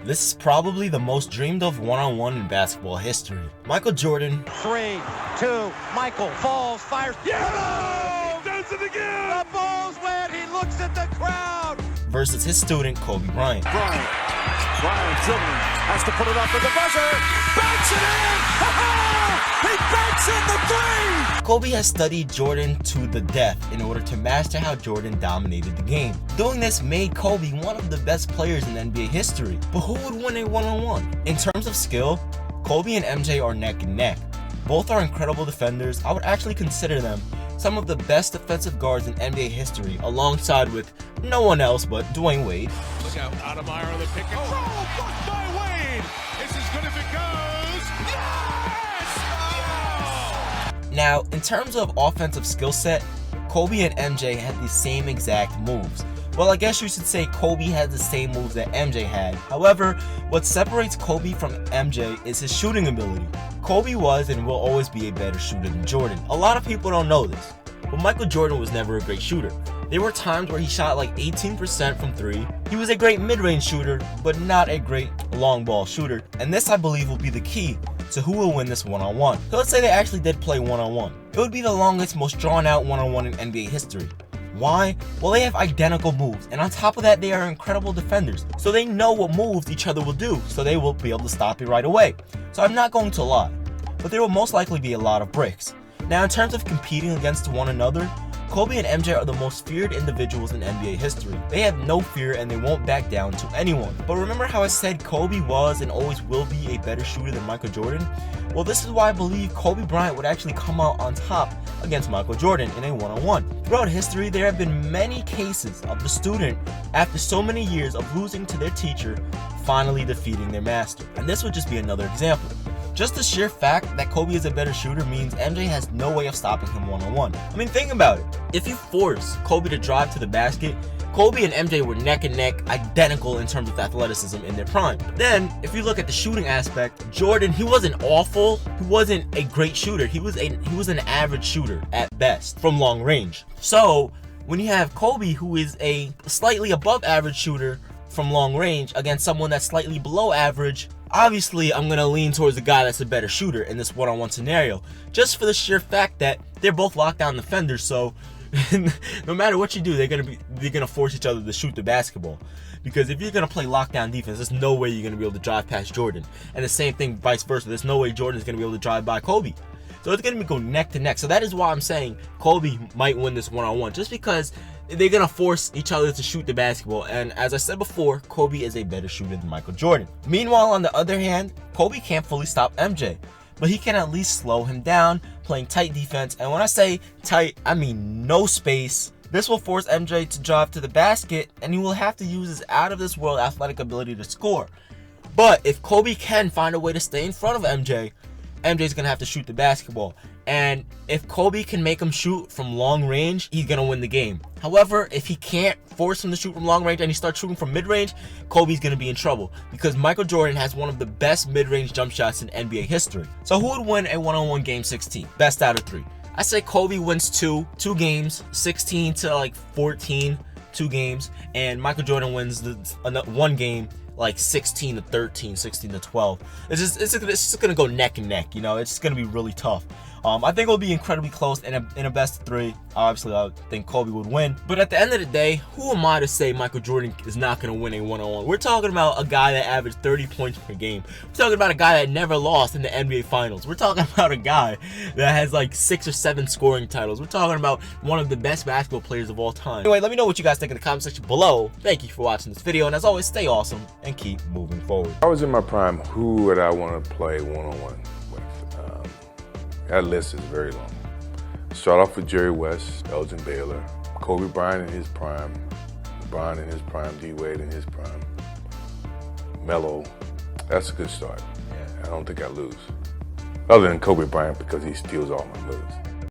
This is probably the most dreamed of one-on-one in basketball history. Michael Jordan. 3, 2, Michael falls, fires. Yeah! Does it again! The ball's wet. He looks at the crowd. Versus his student, Kobe Bryant. Bryant dribbling, has to put it up for the buzzer. Banks it in! He banks in the three! Kobe has studied Jordan to the death in order to master how Jordan dominated the game. Doing this made Kobe one of the best players in NBA history. But who would win a one-on-one? In terms of skill, Kobe and MJ are neck and neck. Both are incredible defenders. I would actually consider them some of the best defensive guards in NBA history, alongside with no one else but Dwyane Wade. Look out, Ademeyer on the pick and roll, blocked by Wade. It's as good as it goes. Yes! Oh! Now, in terms of offensive skill set, Kobe and MJ had the same exact moves. Well, I guess you should say Kobe had the same moves that MJ had. However, what separates Kobe from MJ is his shooting ability. Kobe was and will always be a better shooter than Jordan. A lot of people don't know this, but Michael Jordan was never a great shooter. There were times where he shot like 18% from 3. He was a great mid-range shooter, but not a great long ball shooter. And this, I believe, will be the key to who will win this one-on-one. So let's say they actually did play one-on-one. It would be the longest, most drawn-out one-on-one in NBA history. Why? Well, they have identical moves, and on top of that, they are incredible defenders. So they know what moves each other will do, so they will be able to stop it right away. So I'm not going to lie, but there will most likely be a lot of breaks. Now, in terms of competing against one another, Kobe and MJ are the most feared individuals in NBA history. They have no fear and they won't back down to anyone. But remember how I said Kobe was and always will be a better shooter than Michael Jordan? Well, this is why I believe Kobe Bryant would actually come out on top against Michael Jordan in a one-on-one. Throughout history, there have been many cases of the student, after so many years of losing to their teacher, finally defeating their master. And this would just be another example. Just the sheer fact that Kobe is a better shooter means MJ has no way of stopping him one-on-one. I mean, think about it. If you force Kobe to drive to the basket, Kobe and MJ were neck and neck, identical in terms of athleticism in their prime. Then, if you look at the shooting aspect, Jordan, he wasn't awful. He wasn't a great shooter. He was an average shooter at best from long range. So, when you have Kobe, who is a slightly above average shooter from long range against someone that's slightly below average, obviously I'm going to lean towards the guy that's a better shooter in this one-on-one scenario, just for the sheer fact that they're both lockdown defenders, so no matter what you do, they're gonna force each other to shoot the basketball. Because if you're gonna play lockdown defense, there's no way you're gonna be able to drive past Jordan. And the same thing vice versa. There's no way Jordan's gonna be able to drive by Kobe. So it's gonna go neck to neck. So that is why I'm saying Kobe might win this one-on-one, just because they're gonna force each other to shoot the basketball. And as I said before, Kobe is a better shooter than Michael Jordan. Meanwhile, on the other hand, Kobe can't fully stop MJ, but he can at least slow him down, playing tight defense. And when I say tight, I mean no space. This will force MJ to drive to the basket, and he will have to use his out-of-this-world athletic ability to score. But if Kobe can find a way to stay in front of MJ, MJ's gonna have to shoot the basketball. And if Kobe can make him shoot from long range, he's gonna win the game. However, if he can't force him to shoot from long range and he starts shooting from mid-range, Kobe's gonna be in trouble, because Michael Jordan has one of the best mid-range jump shots in NBA history. So who would win a one-on-one game 16? Best out of 3. I say Kobe wins two games, 16 to like 14, 2 games, and Michael Jordan wins one game, like 16 to 13, 16 to 12. It's just gonna go neck and neck, you know. It's just gonna be really tough. I think it'll be incredibly close in a best of 3. Obviously, I think Kobe would win. But at the end of the day, who am I to say Michael Jordan is not going to win a one-on-one? We're talking about a guy that averaged 30 points per game. We're talking about a guy that never lost in the NBA Finals. We're talking about a guy that has like 6 or 7 scoring titles. We're talking about one of the best basketball players of all time. Anyway, let me know what you guys think in the comment section below. Thank you for watching this video, and as always, stay awesome and keep moving forward. I was in my prime. Who would I want to play one-on-one with? That list is very long. Start off with Jerry West, Elgin Baylor, Kobe Bryant in his prime, LeBron in his prime, D. Wade in his prime, Melo. That's a good start. I don't think I lose. Other than Kobe Bryant, because he steals all my moves.